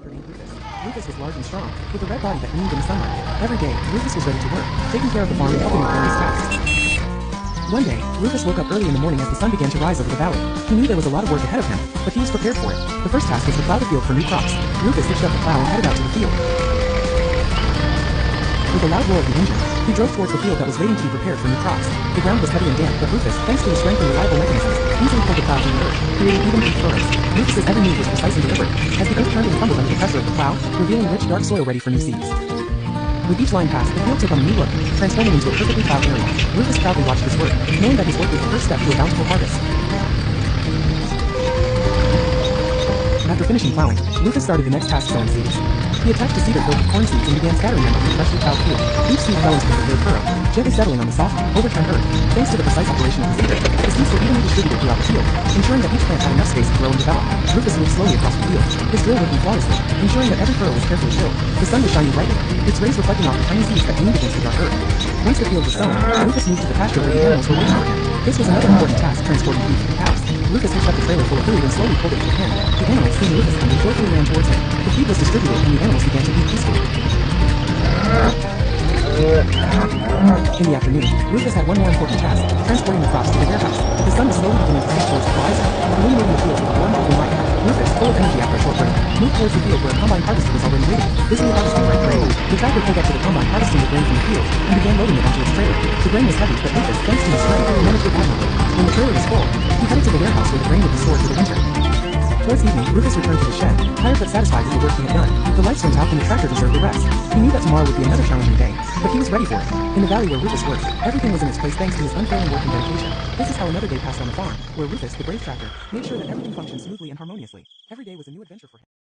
tractor named Rufus. Rufus was large and strong, with a red body that gleamed in the sunlight. Every day, Rufus was ready to work, taking care of the farm and helping with various tasks. One day, Rufus woke up early in the morning as the sun began to rise over the valley. He knew there was a lot of work ahead of him, but he was prepared for it. The first task was to plow the field for new crops. Rufus hitched up the plow and headed out to the field. With a loud roar of the engine, he drove towards the field that was waiting to be prepared for new crops. The ground was heavy and damp, but Rufus, thanks to his strength and reliable mechanisms, easily pulled the plow through the earth, creating even deep furrows. Rufus's every move was precise and deliberate, as the earth turned and crumbled under the pressure of the plow, revealing rich, dark soil ready for new seeds. With each line passed, the field took on a new look, transforming into a perfectly plowed area. Rufus proudly watched his work, knowing that his work was the first step to a bountiful harvest. After finishing plowing, Rufus started the next task sowing seeds. He attached a seeder filled with corn seeds and began scattering them over the freshly plowed field. Each seed fell into the prepared furrow, gently settling on the soft, overturned earth. Thanks to the precise operation of the seeder, the seeds were evenly distributed throughout the field, ensuring that each plant had enough space to grow and develop. Rufus moved slowly across the field, his drill working flawlessly, ensuring that every furrow was carefully filled. The sun was shining brightly, its rays reflecting off the tiny seeds that gleamed against the dark earth. Once the field was sown, Rufus moved to the pasture where the animals were waiting for him. This was another important task, transporting feed to the cows. Rufus hitched up the trailer full of food and slowly pulled it to the pen. The animals, seeing Rufus coming, joyfully ran towards him. The feed was distributed and the animals began to eat peacefully. In the afternoon, Rufus had one more important task, transporting the crops to the warehouse. The sun was slowly beginning to sink towards the horizon, illuminating the fields with a warm golden light. Rufus, full of energy after a short break, moved towards the field where a combine harvester was already waiting, busily harvesting ripe grain. The tractor pulled up to the combine harvesting the grain from the field, and began loading it onto its trailer. The grain was heavy, but Rufus, thanks to his strength, managed it admirably. When the trailer was full, he headed to the warehouse where the grain would be stored for the winter. Towards evening, Rufus returned to the shed, tired but satisfied with the work he had done. The lights went out and the tractor deserved a rest. He knew that tomorrow would be another challenging day, but he was ready for it. In the valley where Rufus worked, everything was in its place thanks to his unfailing work and dedication. This is how another day passed on the farm, where Rufus, the brave tractor, made sure that everything functioned smoothly and harmoniously. Every day was a new adventure for him.